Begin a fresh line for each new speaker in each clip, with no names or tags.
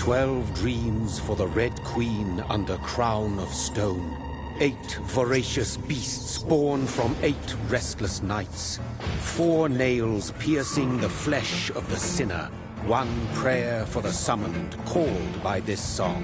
12 dreams for the Red Queen under crown of stone. 8 voracious beasts born from 8 restless nights. 4 nails piercing the flesh of the sinner. 1 prayer for the summoned, called by this song.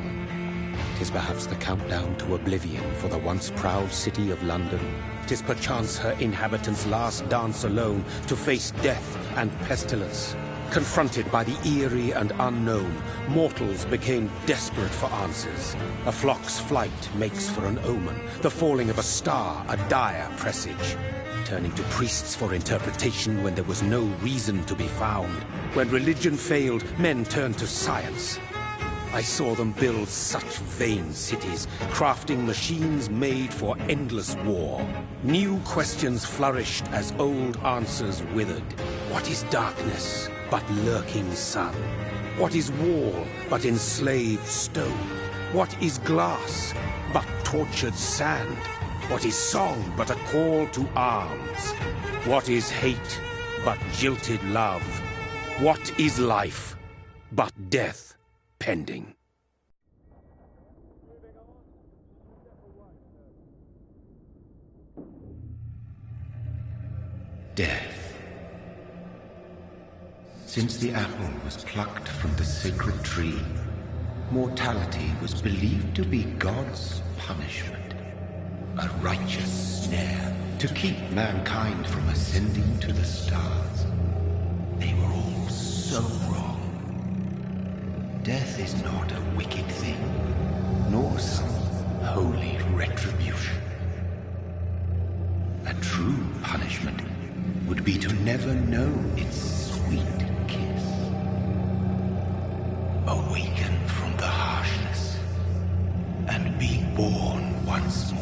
'Tis perhaps the countdown to oblivion for the once proud city of London. 'Tis perchance her inhabitants' last dance alone to face death and pestilence. Confronted by the eerie and unknown, mortals became desperate for answers. A flock's flight makes for an omen, the falling of a star a dire presage. Turning to priests for interpretation when there was no reason to be found. When religion failed, men turned to science. I saw them build such vain cities, crafting machines made for endless war. New questions flourished as old answers withered. What is darkness but lurking sun? What is wall but enslaved stone? What is glass but tortured sand? What is song but a call to arms? What is hate but jilted love? What is life but death pending?
Death. Since the apple was plucked from the sacred tree, mortality was believed to be God's punishment. A righteous snare to keep mankind from ascending to the stars. They were all so wrong. Death is not a wicked thing, nor some holy retribution. A true punishment would be to never know its sweet kiss. Awaken from the harshness and be born once more.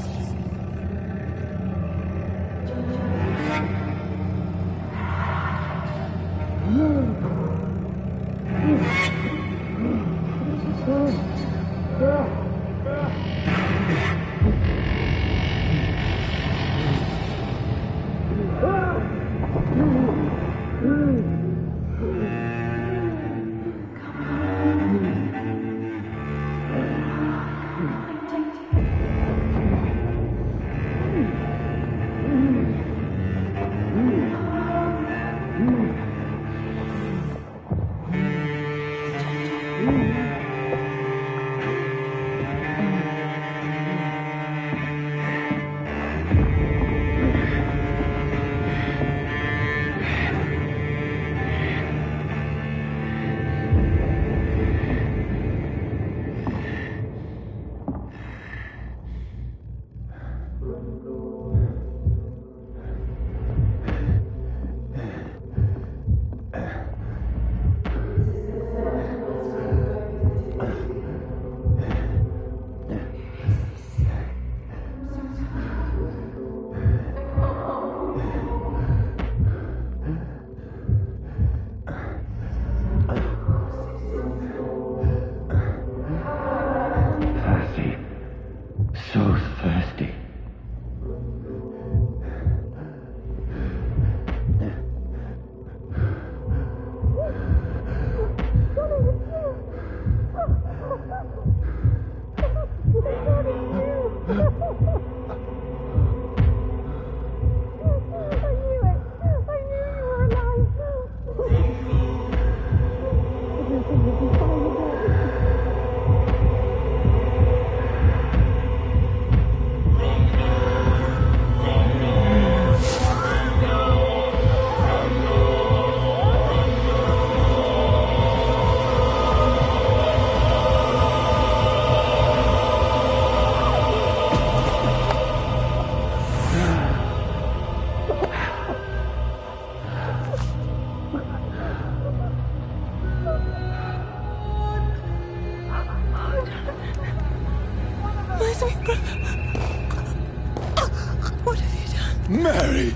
What have you done?
Mary!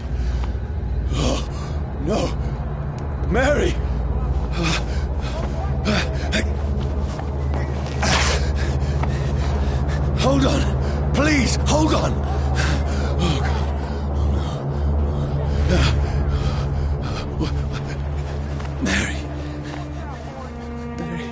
Oh, no! Mary! Hold on! Please, hold on! Oh, God. Mary. Mary.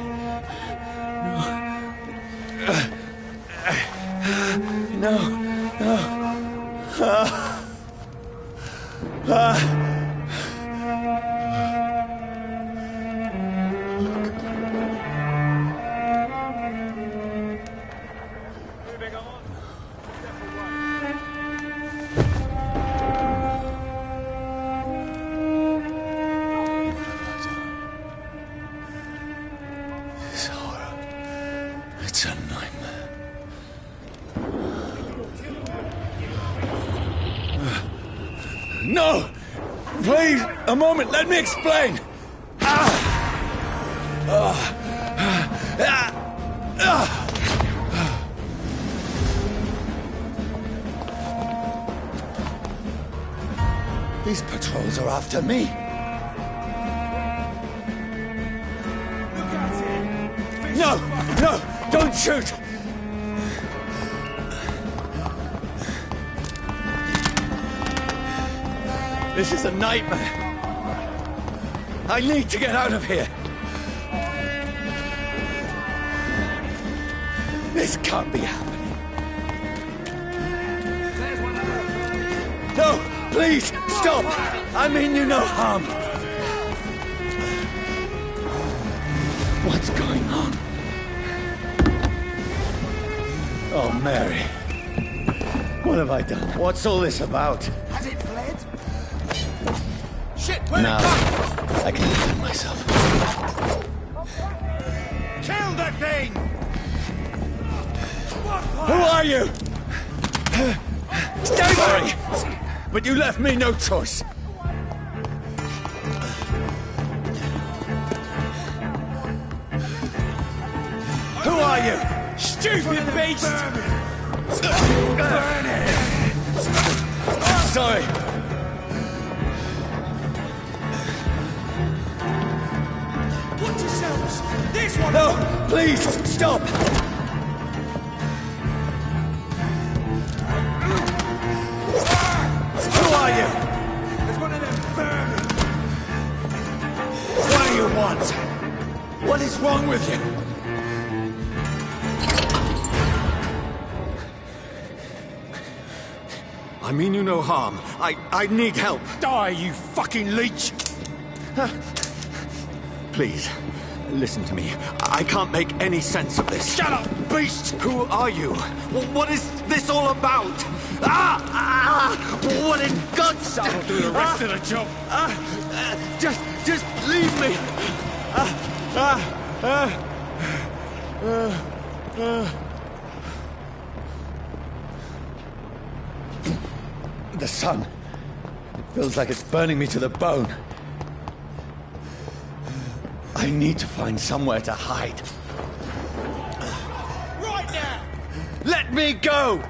No! Please, a moment, let me explain! These patrols are after me.
Look at it!
No! No! Don't shoot! This is a nightmare. I need to get out of here. This can't be happening. No! Please! Stop! I mean you no harm. What's going on? Oh, Mary. What have I done? What's all this about?
Has it fled?
Shit! Now, I can defend myself.
Kill that thing!
Who are you? Stay back! But you left me no choice. Who are you? Stupid beast!
Burn it!
Sorry.
Watch yourselves! This one!
No! Please, stop! Who are you?
There's one of them burning!
What do you want? What is wrong with you? I mean you no harm. I need help.
Die, you fucking leech!
Please, listen to me. I can't make any sense of this.
Shut up, beast!
Who are you? What is this all about? What in God's name?
That'll do the rest of the job.
Just leave me. The sun. It feels like it's burning me to the bone. I need to find somewhere to hide.
Right now!
Let me go!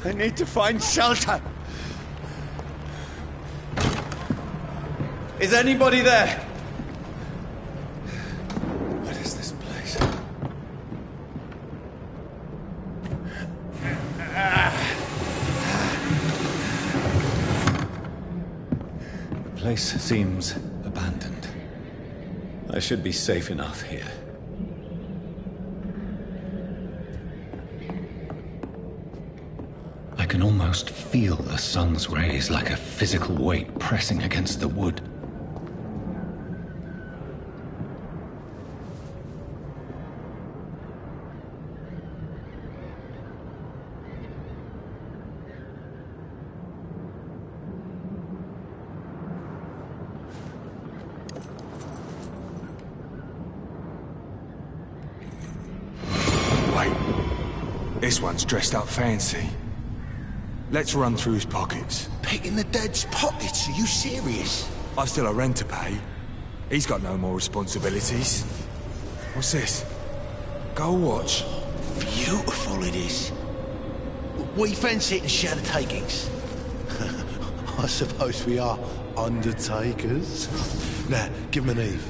I need to find shelter. Is anybody there? What is this place? The place seems abandoned. I should be safe enough here. I can almost feel the sun's rays like a physical weight pressing against the wood.
Wait. This one's dressed up fancy. Let's run through his pockets.
Picking the dead's pockets? Are you serious?
I've still a rent to pay. He's got no more responsibilities. What's this? Gold watch.
Beautiful it is. We fancy it and share the takings. I suppose we are undertakers. Now, give him an Eve.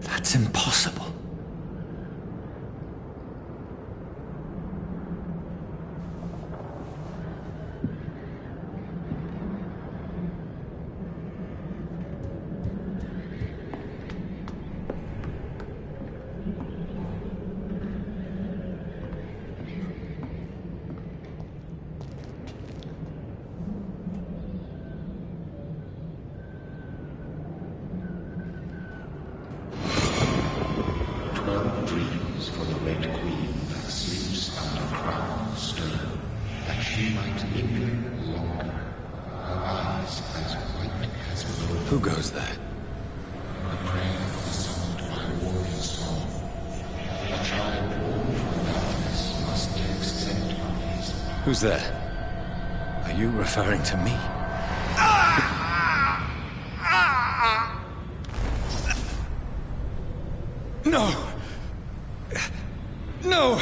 That's impossible.
Dreams for the Red Queen that sleeps under crown of stone, that she might linger longer, her eyes as white as gold.
Who goes there? Who's there? Are you referring to me? No! No!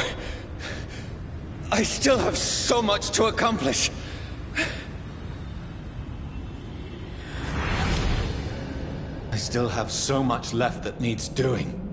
I still have so much to accomplish. I still have so much left that needs doing.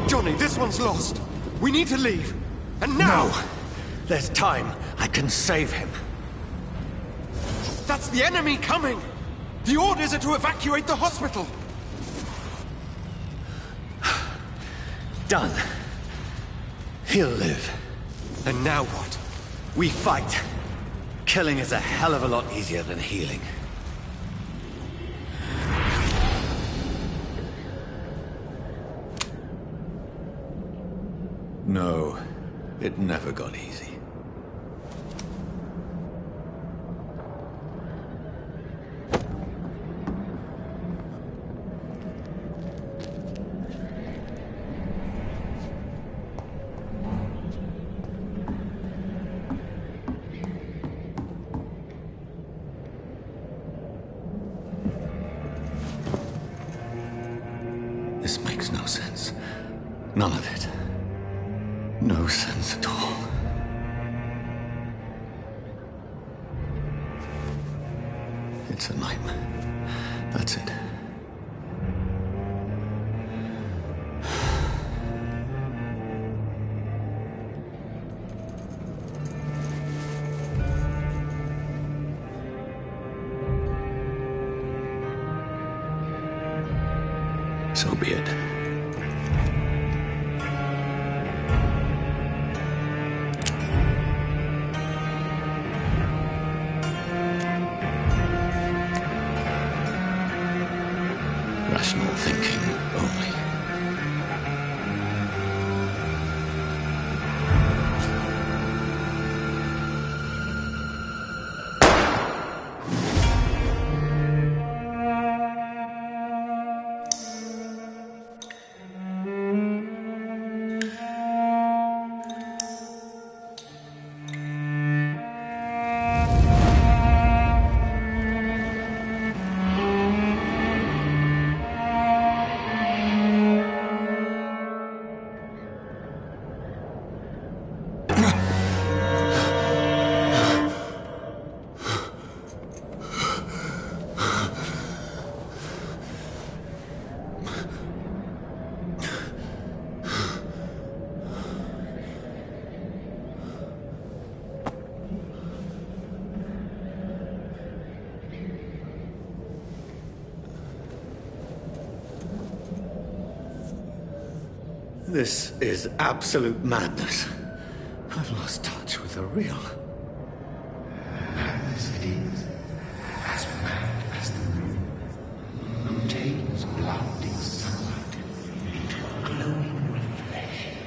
Johnny, this one's lost. We need to leave. And now!
No! There's time. I can save him.
That's the enemy coming! The orders are to evacuate the hospital!
Done. He'll live.
And now what?
We fight. Killing is a hell of a lot easier than healing. No, it never got easy. This makes no sense. None of it. No sense at all. It's a nightmare. That's it. So be it. Rational thinking only. This is absolute madness. I've lost touch with the real.
Madness it is, as mad as the moon, who takes blinding sunlight into a glowing reflection.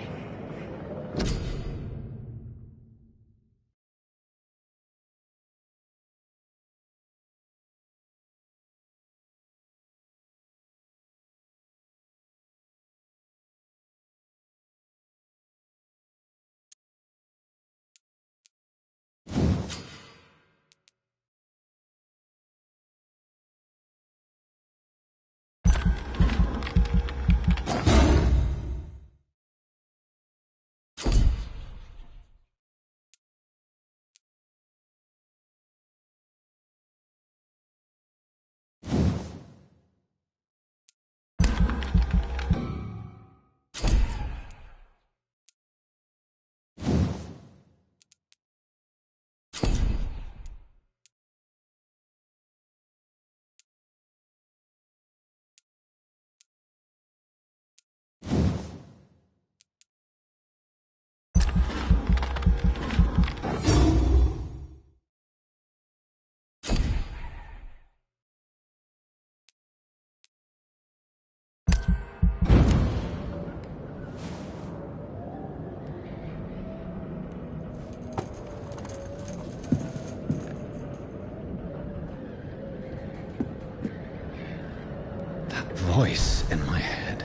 voice in my head.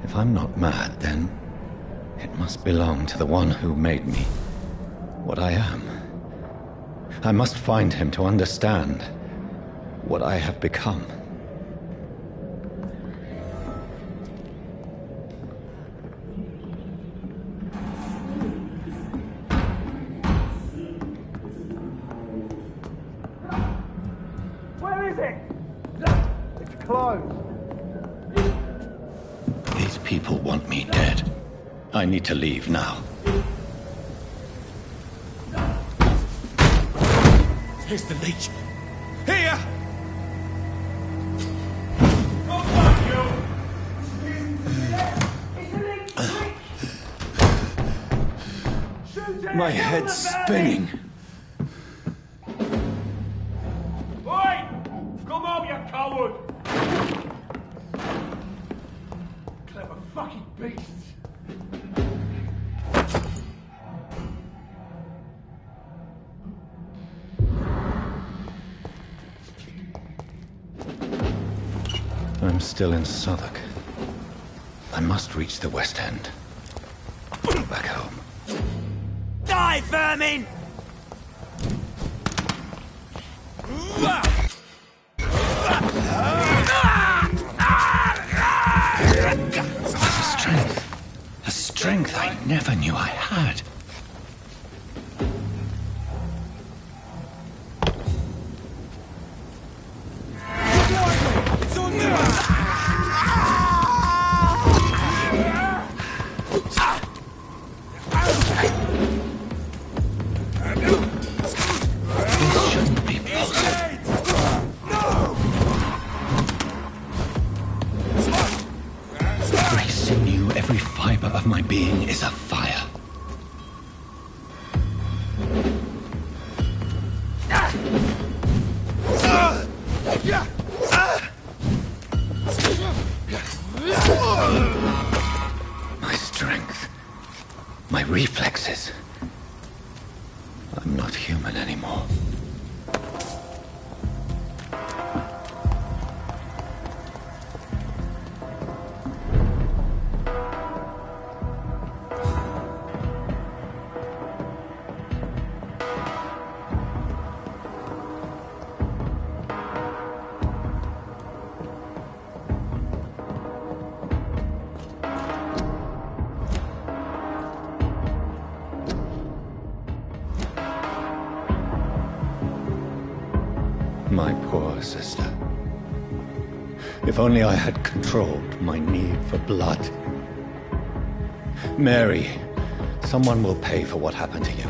If I'm not mad, then it must belong to the one who made me what I am. I must find him to understand what I have become.
Where is it? It's closed.
These people want me dead. I need to leave now.
Here's the leech.
Here!
My head's spinning.
Oi! Come home, you coward! Clever fucking beasts!
I'm still in Southwark. I must reach the West End. Back home.
Die, vermin!
A strength I never knew I had. Every fiber of my being is afire. My strength, my reflexes. I'm not human anymore. My poor sister. If only I had controlled my need for blood. Mary, someone will pay for what happened to you.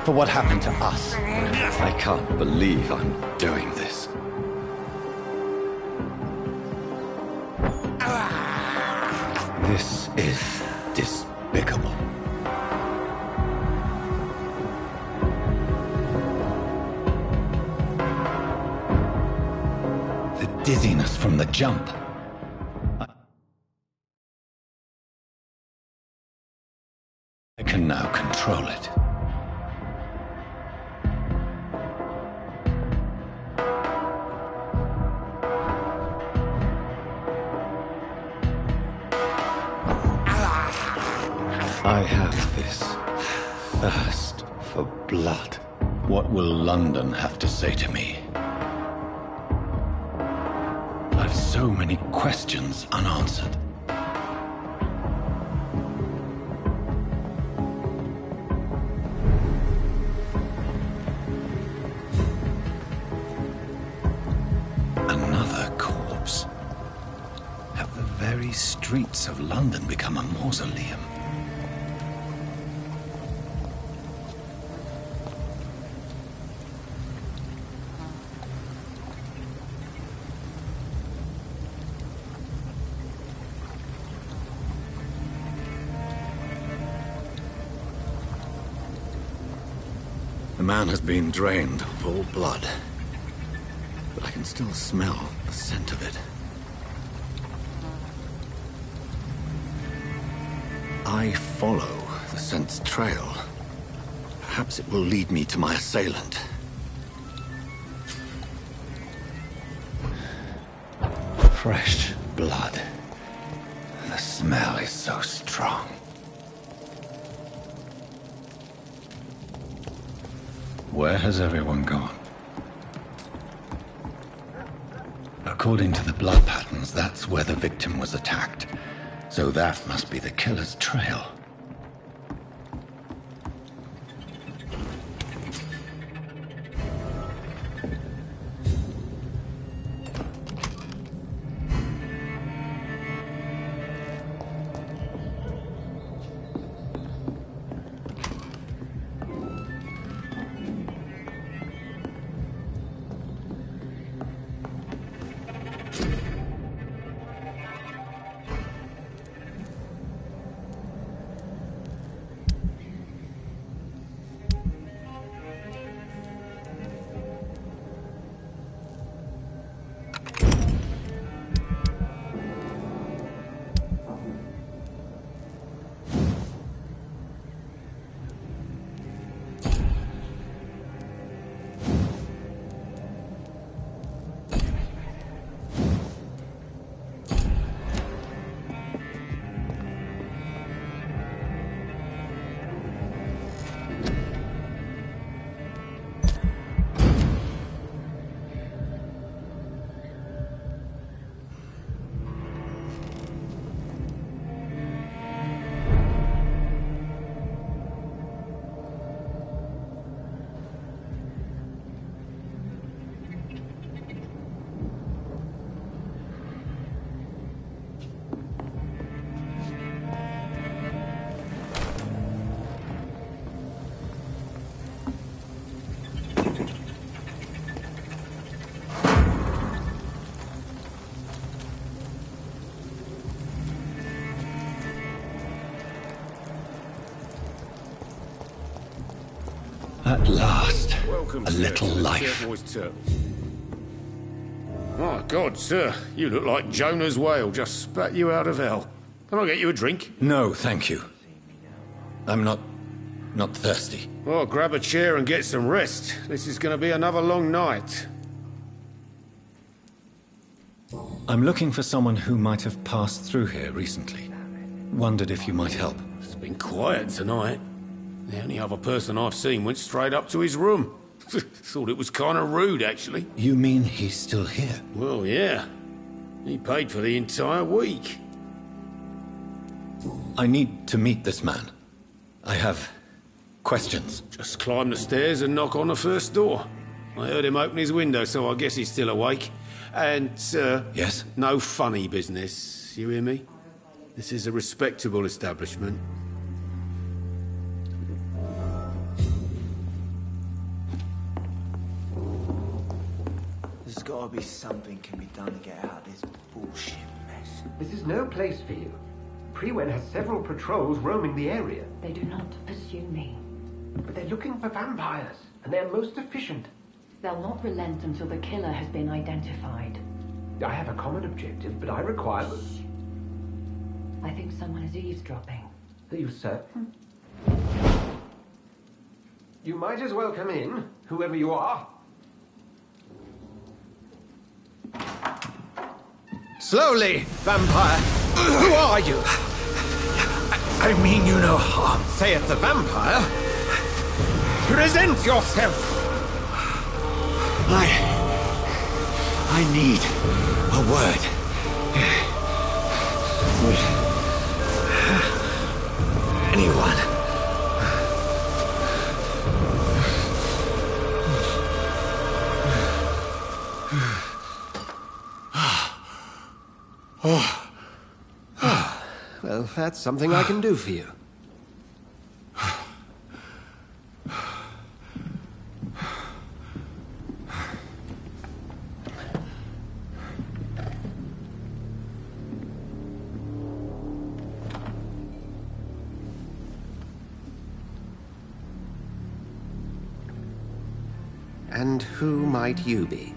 For what happened to us. I can't believe I'm doing this. This is despicable. Dizziness from the jump. I can now control it. I have this thirst for blood. What will London have to say to me? I've so many questions unanswered. Another corpse. Have the very streets of London become a mausoleum? The man has been drained of all blood, but I can still smell the scent of it. I follow the scent's trail. Perhaps it will lead me to my assailant. Fresh blood. The smell is so strong. Where has everyone gone? According to the blood patterns, that's where the victim was attacked. So that must be the killer's trail. At last,
Welcome,
a little life.
Oh, God, sir. You look like Jonah's whale just spat you out of hell. Can I get you a drink?
No, thank you. I'm not thirsty.
Well, grab a chair and get some rest. This is going to be another long night.
I'm looking for someone who might have passed through here recently. Wondered if you might help.
It's been quiet tonight. The only other person I've seen went straight up to his room. Thought it was kind of rude, actually.
You mean he's still here?
Well, yeah. He paid for the entire week.
I need to meet this man. I have questions.
Just climb the stairs and knock on the first door. I heard him open his window, so I guess he's still awake. And,
Yes?
no funny business. You hear me? This is a respectable establishment.
There's gotta be something can be done to get out of this bullshit mess.
This is no place for you. Prewen has several patrols roaming the area.
They do not pursue me.
But they're looking for vampires, and they're most efficient.
They'll not relent until the killer has been identified.
I have a common objective, but I require...
I think someone is eavesdropping.
Are you certain? You might as well come in, whoever you are.
Slowly, vampire. Who are you?
I mean you no harm.
Saith the vampire. Present yourself.
I need a word. Anyone.
Well, that's something I can do for you. And who might you be?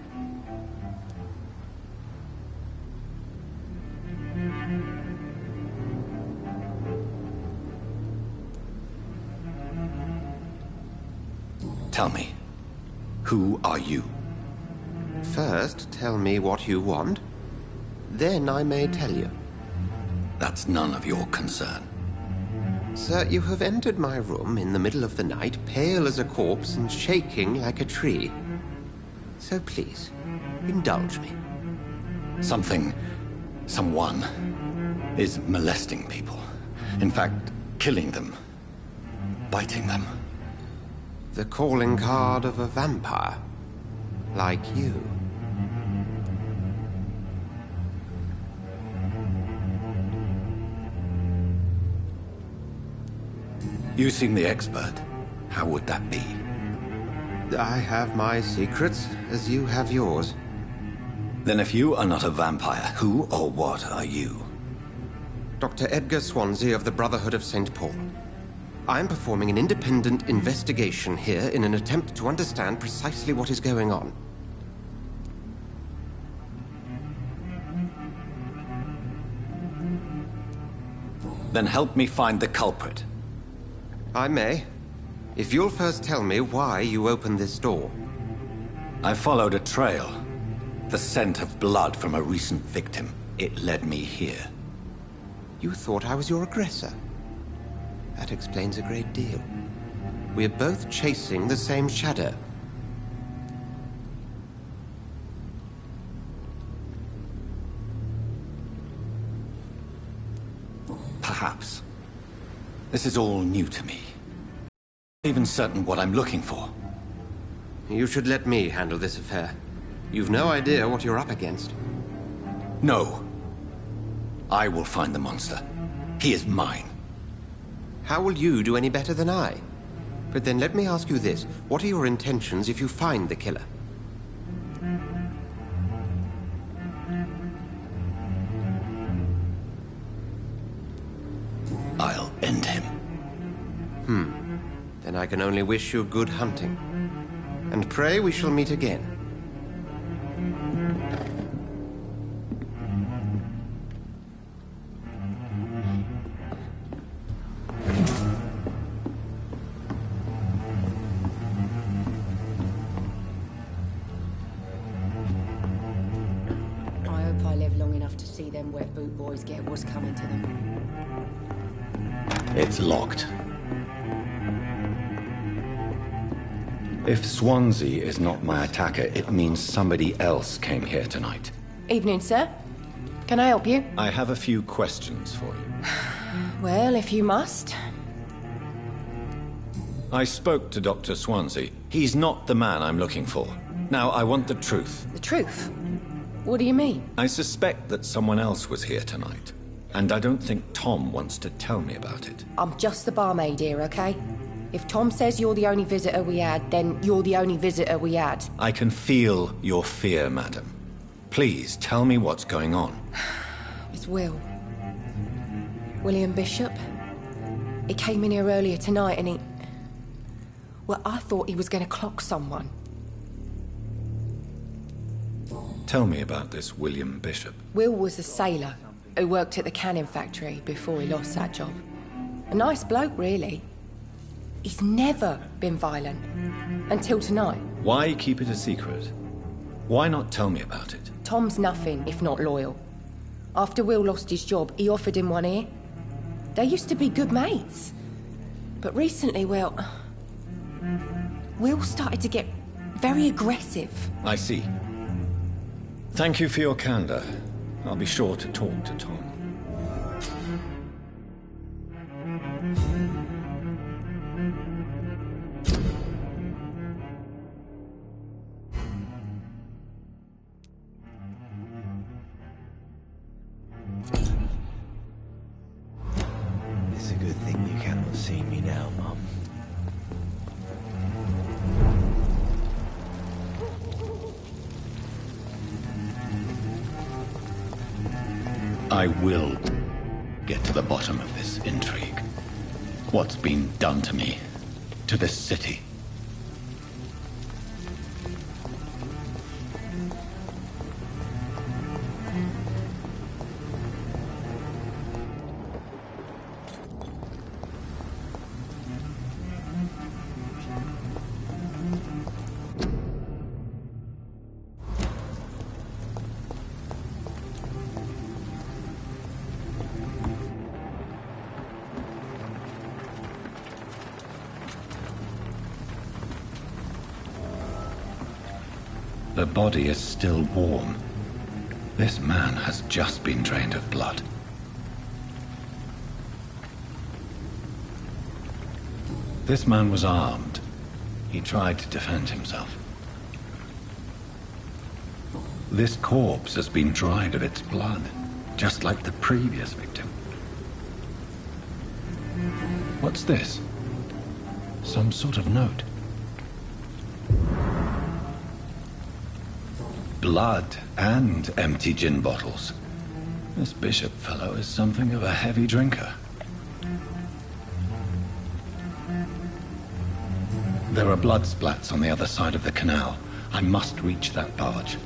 Tell me, who are you?
First, tell me what you want.
then I may tell you.
That's none of your concern.
Sir, you have entered my room in the middle of the night, pale as a corpse and shaking like a tree. So please, indulge me.
Someone is molesting people. In fact, killing them. Biting them.
The calling card of a vampire. Like you.
You seem the expert. How would that be?
I have my secrets, as you have yours.
Then if you are not a vampire, who or what are you?
Dr. Edgar Swansea of the Brotherhood of St. Paul. I am performing an independent investigation here in an attempt to understand precisely what is going on.
Then help me find the culprit.
I may. If you'll first tell me why you opened this door.
I followed a trail. The scent of blood from a recent victim. It led me here.
You thought I was your aggressor. That explains a great deal. We're both chasing the same shadow.
Perhaps. This is all new to me. I'm not even certain what I'm looking for.
You should let me handle this affair. You've no idea what you're up against.
No. I will find the monster. He is mine.
How will you do any better than I? But then let me ask you this. What are your intentions if you find the killer?
I'll end him.
Then I can only wish you good hunting. And pray we shall meet again.
I hope I live long enough to see them wet boot boys get what's coming to them.
It's locked. If Swansea is not my attacker, it means somebody else came here tonight.
Evening, sir. Can I help you?
I have a few questions for you.
Well, if you must.
I spoke to Dr. Swansea. He's not the man I'm looking for. Now, I want the truth.
The truth? What do you mean?
I suspect that someone else was here tonight. And I don't think Tom wants to tell me about it.
I'm just the barmaid here, okay? If Tom says you're the only visitor we had, then you're the only visitor we had.
I can feel your fear, madam. Please, tell me what's going on.
It's Will. William Bishop. He came in here earlier tonight and he... Well, I thought he was going to clock someone.
Tell me about this William Bishop.
Will was a sailor who worked at the canning factory before he lost that job. A nice bloke, really. He's never been violent. Until tonight.
Why keep it a secret? Why not tell me about it?
Tom's nothing if not loyal. After Will lost his job, he offered him one ear. They used to be good mates. But recently, well... Will started to get very aggressive.
I see. Thank you for your candor. I'll be sure to talk to Tom.
It's a good thing you cannot see me now, Mum.
I will get to the bottom of this intrigue. What's been done to me, to this city. The body is still warm. This man has just been drained of blood. This man was armed. He tried to defend himself. This corpse has been dried of its blood, just like the previous victim. What's this? Some sort of note. Blood and empty gin bottles. This bishop fellow is something of a heavy drinker. There are blood splats on the other side of the canal. I must reach that barge.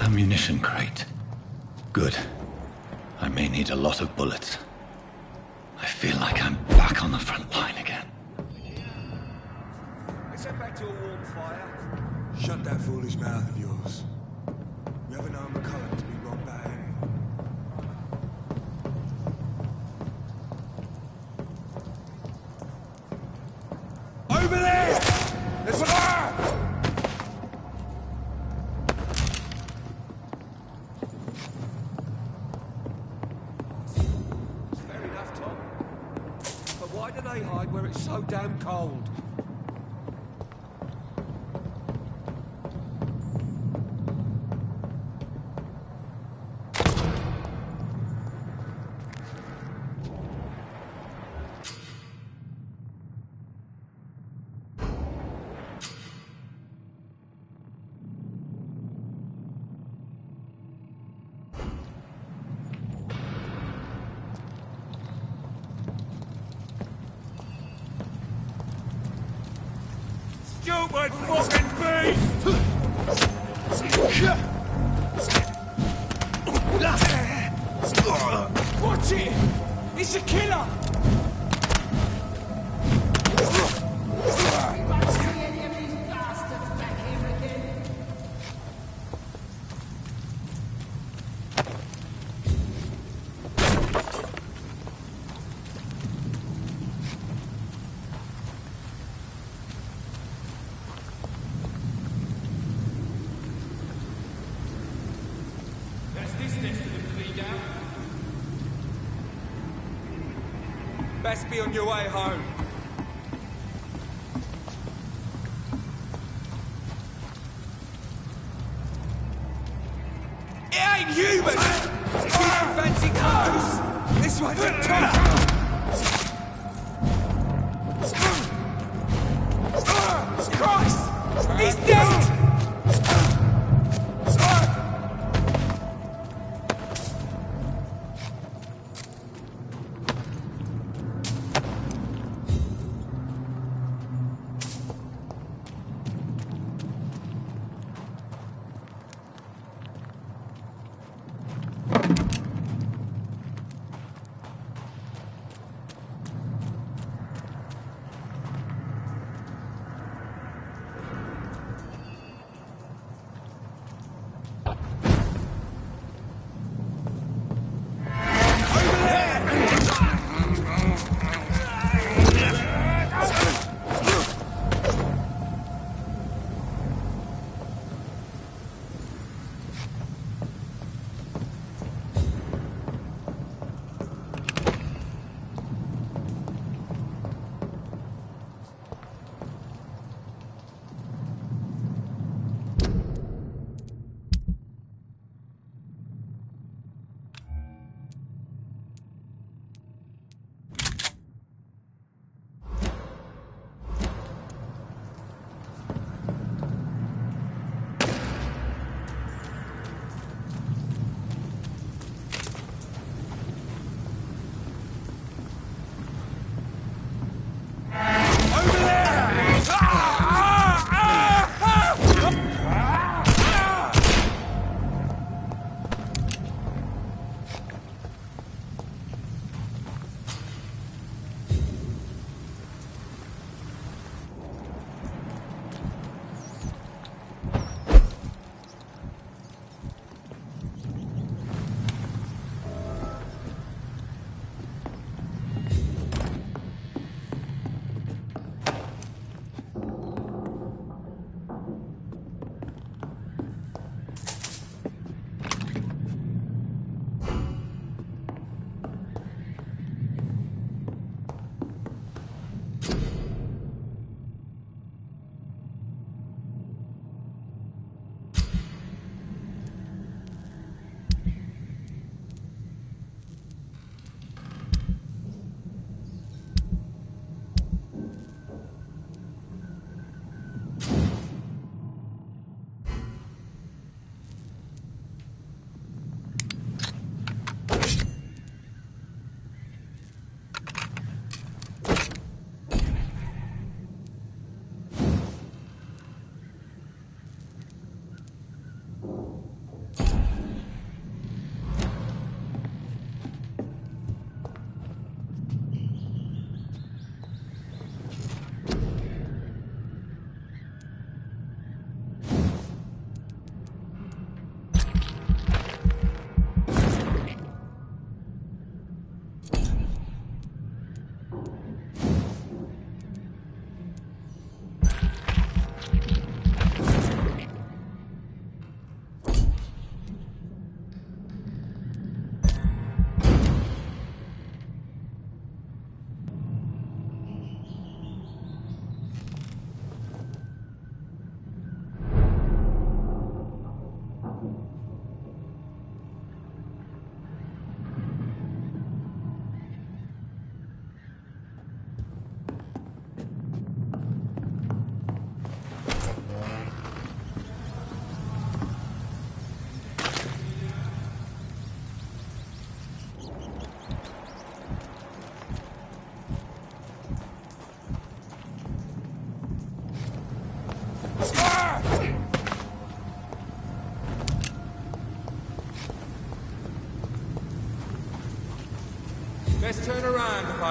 Ammunition crate. Good. I may need a lot of bullets. I feel like I'm back on the front line again.
Let's head back to a warm fire. Shut that foolish mouth of yours. You haven't known McCulloch to be wrong about anything. Over there! There's one! Why do they hide where it's so damn cold? Stupid fucking beast! Watch it! It's a killer! Best be on your way home. It ain't human! If you don't fancy clothes, this one's a top! Christ! He's dead!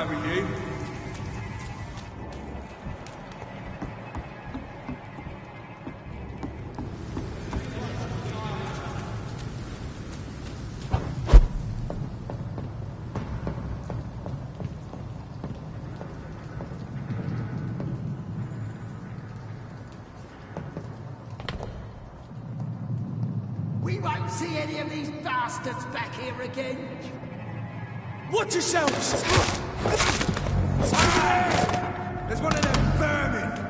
right with you?
We won't see any of these bastards back here again.
Watch yourselves! There's one of them vermin!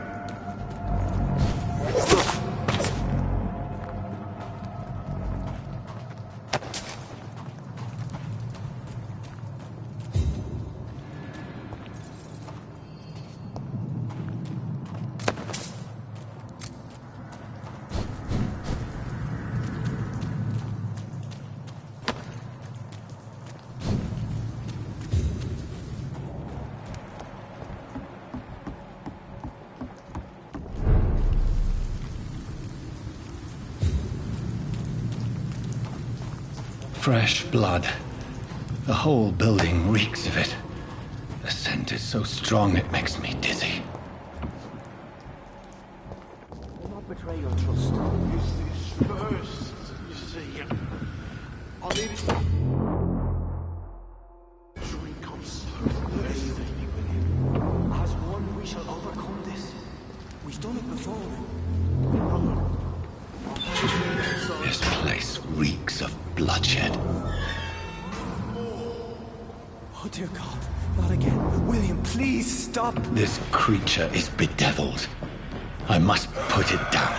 Fresh blood. The whole building reeks of it. The scent is so strong it makes me dizzy.
Do not betray your trust.
Is this first, you see? I need it. Drink, I'm so thirsty.
As one, we shall overcome this. We've done it before.
This place reeks of bloodshed.
Oh dear God, not again. William, please stop.
This creature is bedeviled. I must put it down.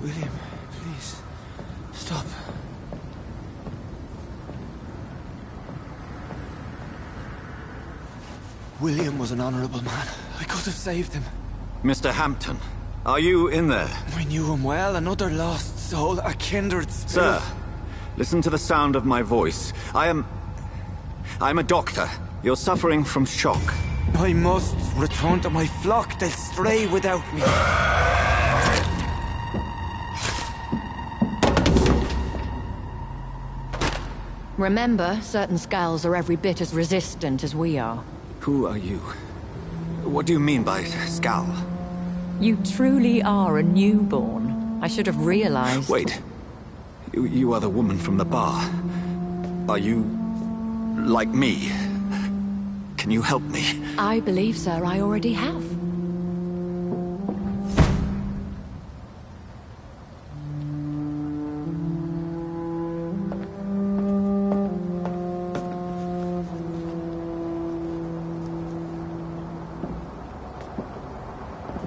William, please, stop. William was an honorable man. I could have saved him.
Mr. Hampton, are you in there?
I knew him well, another lost soul, a kindred spirit.
Sir, listen to the sound of my voice. I'm a doctor. You're suffering from shock.
I must return to my flock. They'll stray without me.
Remember, certain skulls are every bit as resistant as we are.
Who are you? What do you mean by skull?
You truly are a newborn. I should have realized.
Wait. You are the woman from the bar. Are you like me? Can you help me?
I believe, sir, I already have.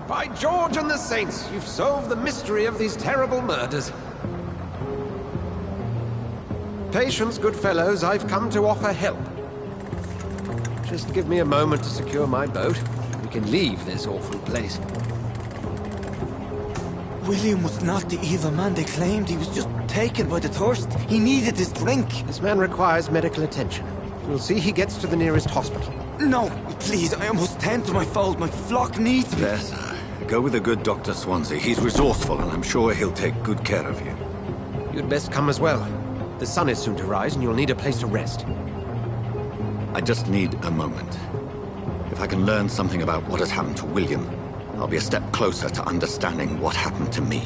By George and the Saints, you've solved the mystery of these terrible murders. Patience, good fellows, I've come to offer help. Just give me a moment to secure my boat. We can leave this awful place.
William was not the evil man they claimed. He was just taken by the thirst. He needed his drink.
This man requires medical attention. We'll see he gets to the nearest hospital.
No, please, I must tend to my fold. My flock needs me.
There, sir. Go with the good Dr. Swansea. He's resourceful, and I'm sure he'll take good care of you.
You'd best come as well. The sun is soon to rise, and you'll need a place to rest.
I just need a moment. If I can learn something about what has happened to William, I'll be a step closer to understanding what happened to me.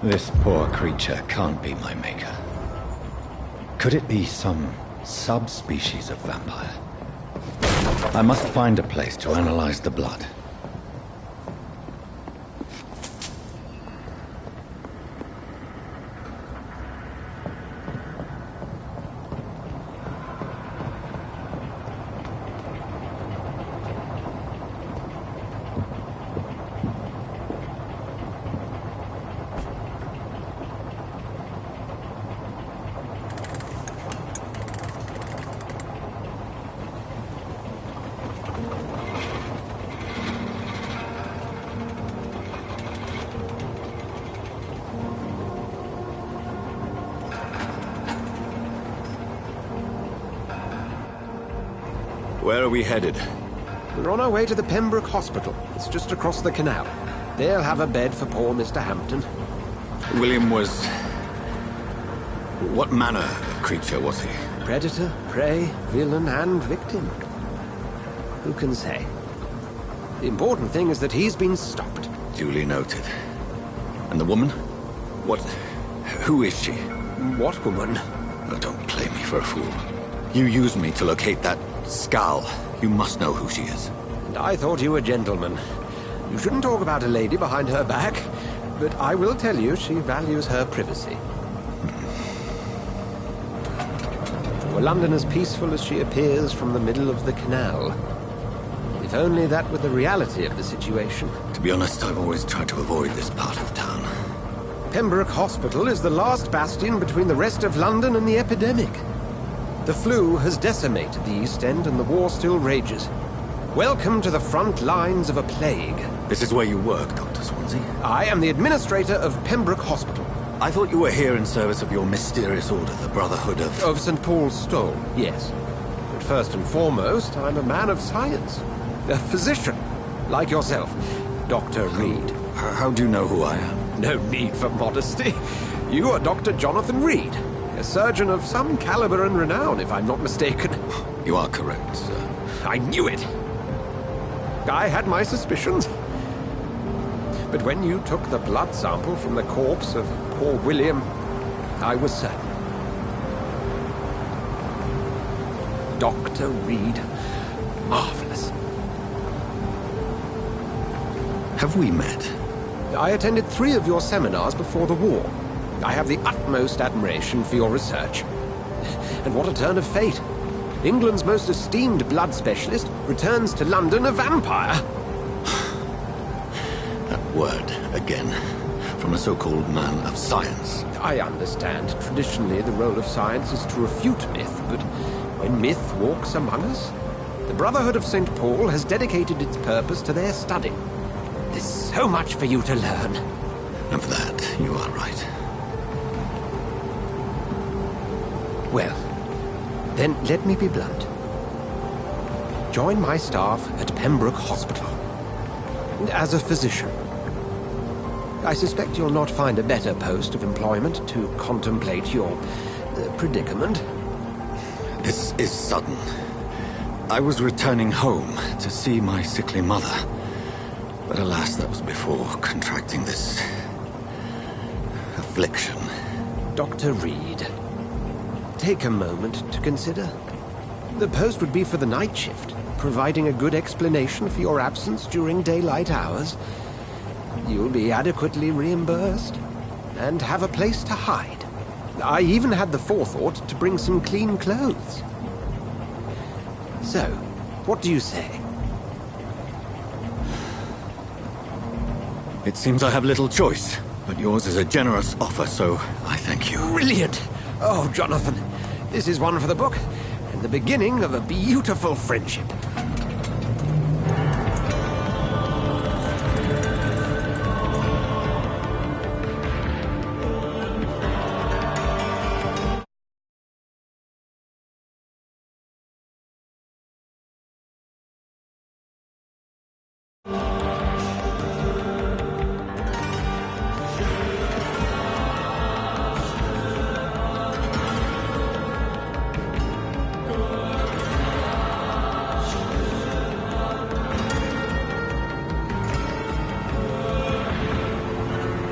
This poor creature can't be my maker. Could it be some subspecies of vampire? I must find a place to analyze the blood.
Where are we headed?
We're on our way to the Pembroke Hospital. It's just across the canal. They'll have a bed for poor Mr. Hampton.
William was... What manner of creature was he?
Predator, prey, villain, and victim. Who can say? The important thing is that he's been stopped.
Duly noted. And the woman? What... who is she?
What woman?
Oh, don't play me for a fool. You used me to locate that skull. You must know who she is.
And I thought you a gentleman. You shouldn't talk about a lady behind her back, but I will tell you she values her privacy. Were London as peaceful as she appears from the middle of the canal? If only that were the reality of the situation.
To be honest, I've always tried to avoid this part of town.
Pembroke Hospital is the last bastion between the rest of London and the epidemic. The flu has decimated the East End and the war still rages. Welcome to the front lines of a plague.
This is where you work, Dr. Swansea?
I am the administrator of Pembroke Hospital.
I thought you were here in service of your mysterious order, the Brotherhood of...
Of St. Paul's Stole, yes. But first and foremost, I'm a man of science. A physician, like yourself, Dr. Reed.
How do you know who I am?
No need for modesty. You are Dr. Jonathan Reed, a surgeon of some caliber and renown, if I'm not mistaken.
You are correct, sir.
I knew it. I had my suspicions. But when you took the blood sample from the corpse of poor William, I was certain. Dr. Reed. Marvelous.
Have we met?
I attended 3 of your seminars before the war. I have the utmost admiration for your research. And what a turn of fate. England's most esteemed blood specialist returns to London a vampire.
That word, again, from a so-called man of science.
I understand. Traditionally, the role of science is to refute myth, but when myth walks among us, the Brotherhood of St. Paul has dedicated its purpose to their study. There's so much for you to learn.
Of that, you are right.
Well, then let me be blunt. Join my staff at Pembroke Hospital. As a physician. I suspect you'll not find a better post of employment to contemplate your predicament.
This is sudden. I was returning home to see my sickly mother. But alas, that was before contracting this... affliction.
Dr. Reed, take a moment to consider. The post would be for the night shift, providing a good explanation for your absence during daylight hours. You'll be adequately reimbursed, and have a place to hide. I even had the forethought to bring some clean clothes. So, what do you say?
It seems I have little choice, but yours is a generous offer, so I thank you.
Brilliant! Oh, Jonathan, this is one for the book, and the beginning of a beautiful friendship.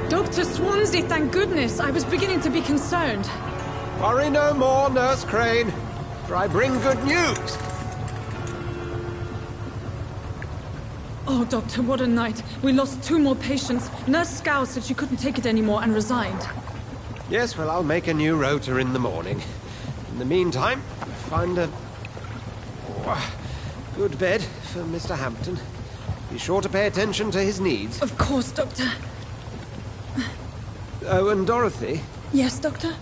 Dr. Swansea, thank goodness. I was beginning to be concerned.
Worry no more, Nurse Crane, for I bring good news.
Oh, Doctor, what a night. We lost 2 more patients. Nurse Scow said she couldn't take it anymore and resigned.
Yes, well, I'll make a new rota in the morning. In the meantime, find a good bed for Mr. Hampton. Be sure to pay attention to his needs.
Of course, Doctor.
Oh, and Dorothy?
Yes, Doctor?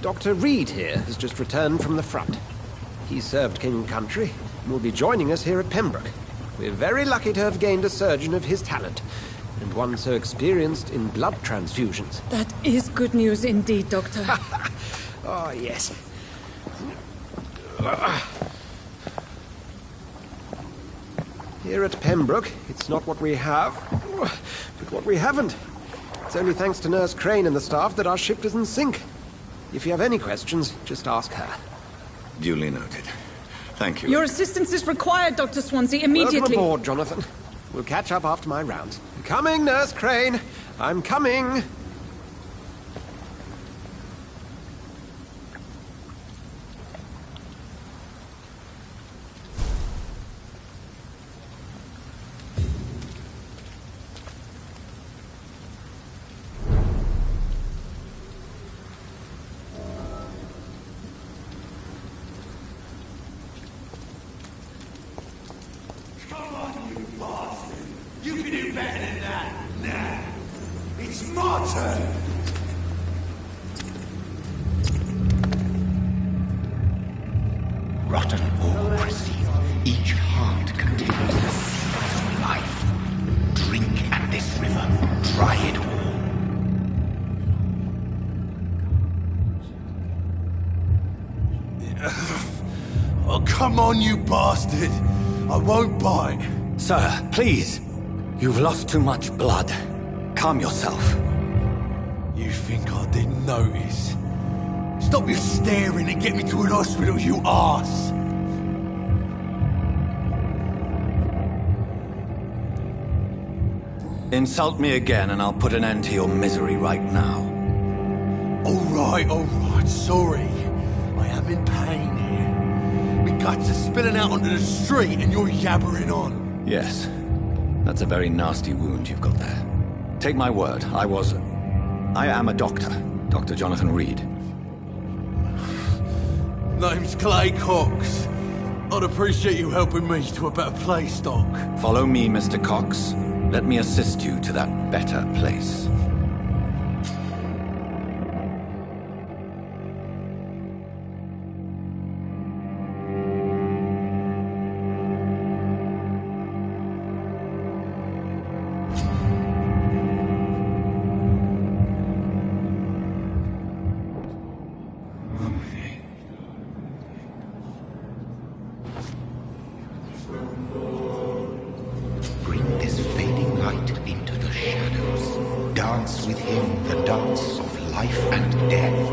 Dr. Reed here has just returned from the front. He served King and Country and will be joining us here at Pembroke. We're very lucky to have gained a surgeon of his talent, and one so experienced in blood transfusions.
That is good news indeed, Doctor.
Oh, yes. Here at Pembroke, it's not what we have, but what we haven't. It's only thanks to Nurse Crane and the staff that our ship doesn't sink. If you have any questions, just ask her.
Duly noted. Thank you.
Your assistance is required, Dr. Swansea, immediately.
Welcome aboard, Jonathan. We'll catch up after my rounds. I'm coming, Nurse Crane. I'm coming.
Rotten ore, Christine. Each heart contains the secret of life. Drink at this river. Try it all.
Oh, come on, you bastard! I won't bite.
Sir, please. You've lost too much blood. Calm yourself.
You think I didn't notice? Stop your staring and get me to an hospital, you arse!
Insult me again and I'll put an end to your misery right now.
Alright, sorry. I am in pain here. My guts are spilling out onto the street and you're yabbering on.
Yes. That's a very nasty wound you've got there. Take my word, I am a doctor. Dr. Jonathan Reed.
Name's Clay Cox. I'd appreciate you helping me to a better place, Doc.
Follow me, Mr. Cox. Let me assist you to that better place.
Dance with him the dance of life and death.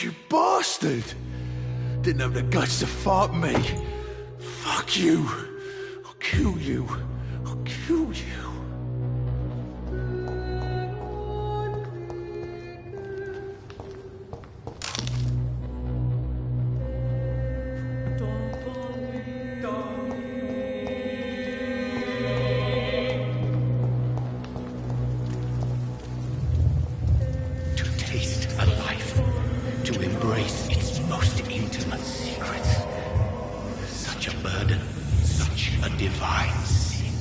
You bastard! Didn't have the guts to fight me. Fuck you. I'll kill you. I'll kill you.
To taste a life. To embrace its most intimate secrets. Such a burden, such a divine sin.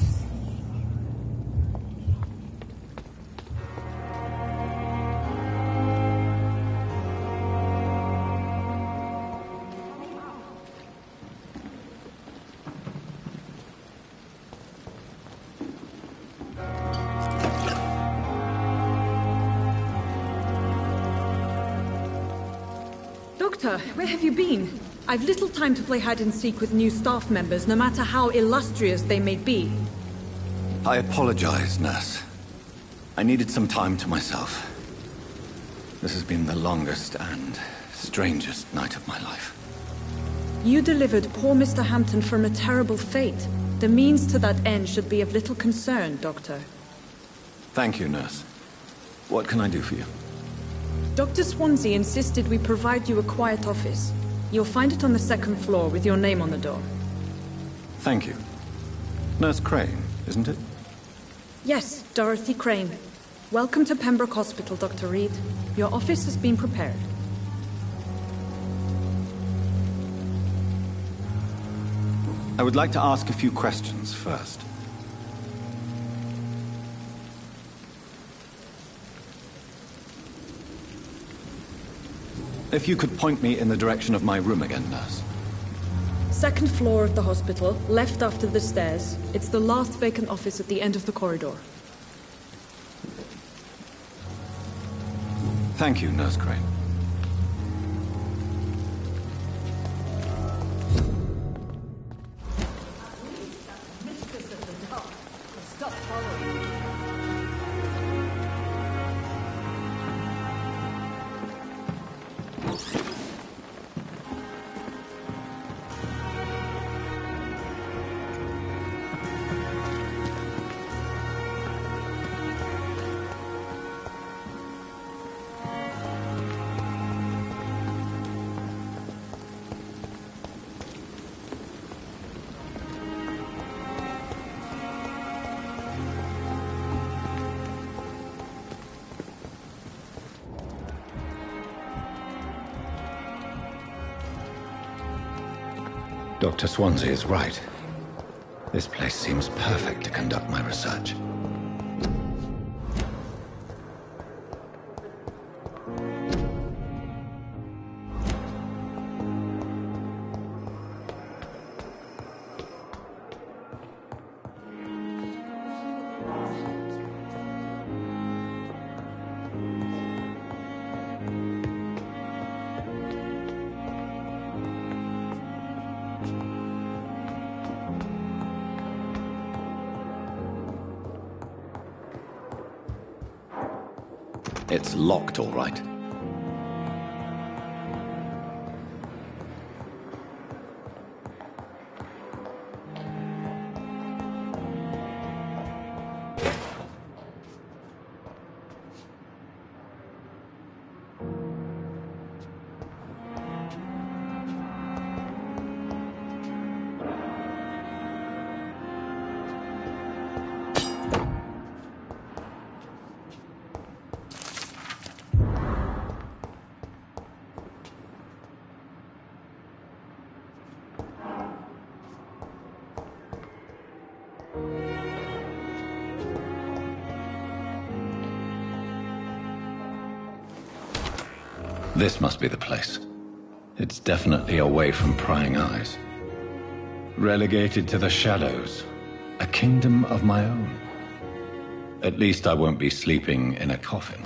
Doctor, where have you been? I've little time to play hide and seek with new staff members, no matter how illustrious they may be.
I apologize, nurse. I needed some time to myself. This has been the longest and strangest night of my life.
You delivered poor Mr. Hampton from a terrible fate. The means to that end should be of little concern, Doctor.
Thank you, nurse. What can I do for you?
Dr. Swansea insisted we provide you a quiet office. You'll find it on the second floor with your name on the door.
Thank you. Nurse Crane, isn't it?
Yes, Dorothy Crane. Welcome to Pembroke Hospital, Dr. Reed. Your office has been prepared.
I would like to ask a few questions first.
If you could point me in the direction of my room again, nurse.
Second floor of the hospital, left after the stairs. It's the last vacant office at the end of the corridor.
Thank you, Nurse Crane. Dr. Swansea is right. This place seems perfect to conduct my research. It's locked, all right. This must be the place. It's definitely away from prying eyes. Relegated to the shadows. A kingdom of my own. At least I won't be sleeping in a coffin.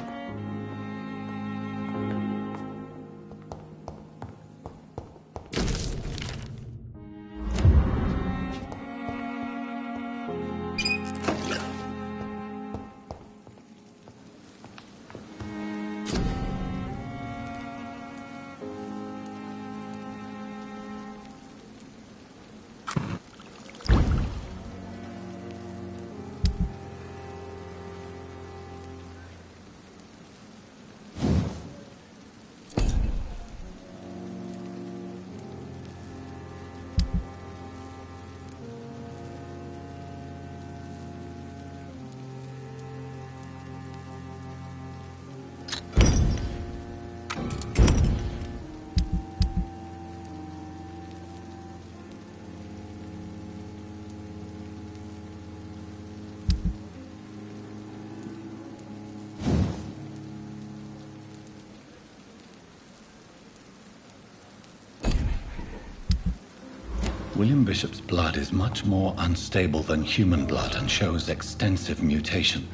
William Bishop's blood is much more unstable than human blood and shows extensive mutation.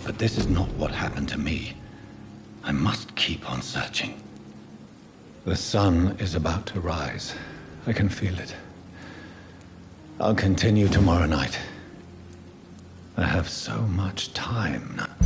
But this is not what happened to me. I must keep on searching. The sun is about to rise. I can feel it. I'll continue tomorrow night. I have so much time now.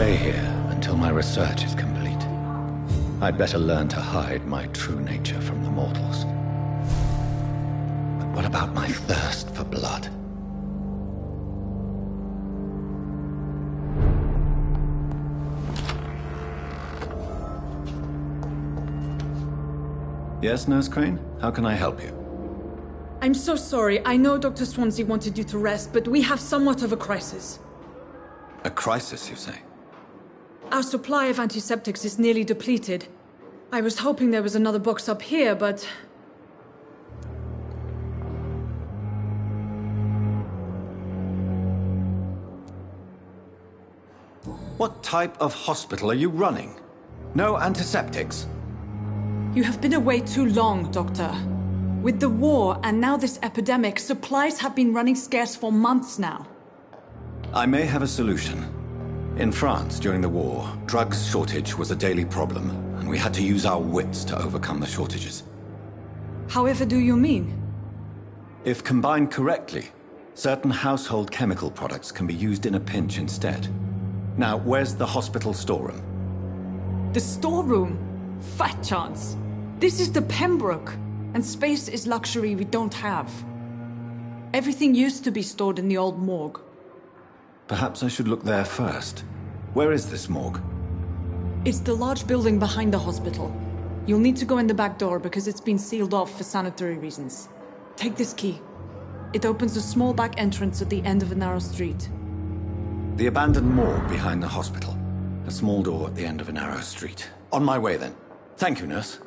stay here until my research is complete. I'd better learn to hide my true nature from the mortals. But what about my thirst for blood? Yes, Nurse Crane? How can I help you?
I'm so sorry. I know Dr. Swansea wanted you to rest, but we have somewhat of a crisis.
A crisis, you say?
Our supply of antiseptics is nearly depleted. I was hoping there was another box up here, but...
What type of hospital are you running? No antiseptics?
You have been away too long, Doctor. With the war and now this epidemic, supplies have been running scarce for months now.
I may have a solution. In France, during the war, drugs shortage was a daily problem, and we had to use our wits to overcome the shortages.
However do you mean?
If combined correctly, certain household chemical products can be used in a pinch instead. Now, where's the hospital storeroom?
The storeroom? Fat chance. This is the Pembroke, and space is luxury we don't have. Everything used to be stored in the old morgue.
Perhaps I should look there first. Where is this morgue?
It's the large building behind the hospital. You'll need to go in the back door because it's been sealed off for sanitary reasons. Take this key. It opens a small back entrance at the end of a narrow street.
The abandoned morgue behind the hospital. A small door at the end of a narrow street. On my way then. Thank you, nurse.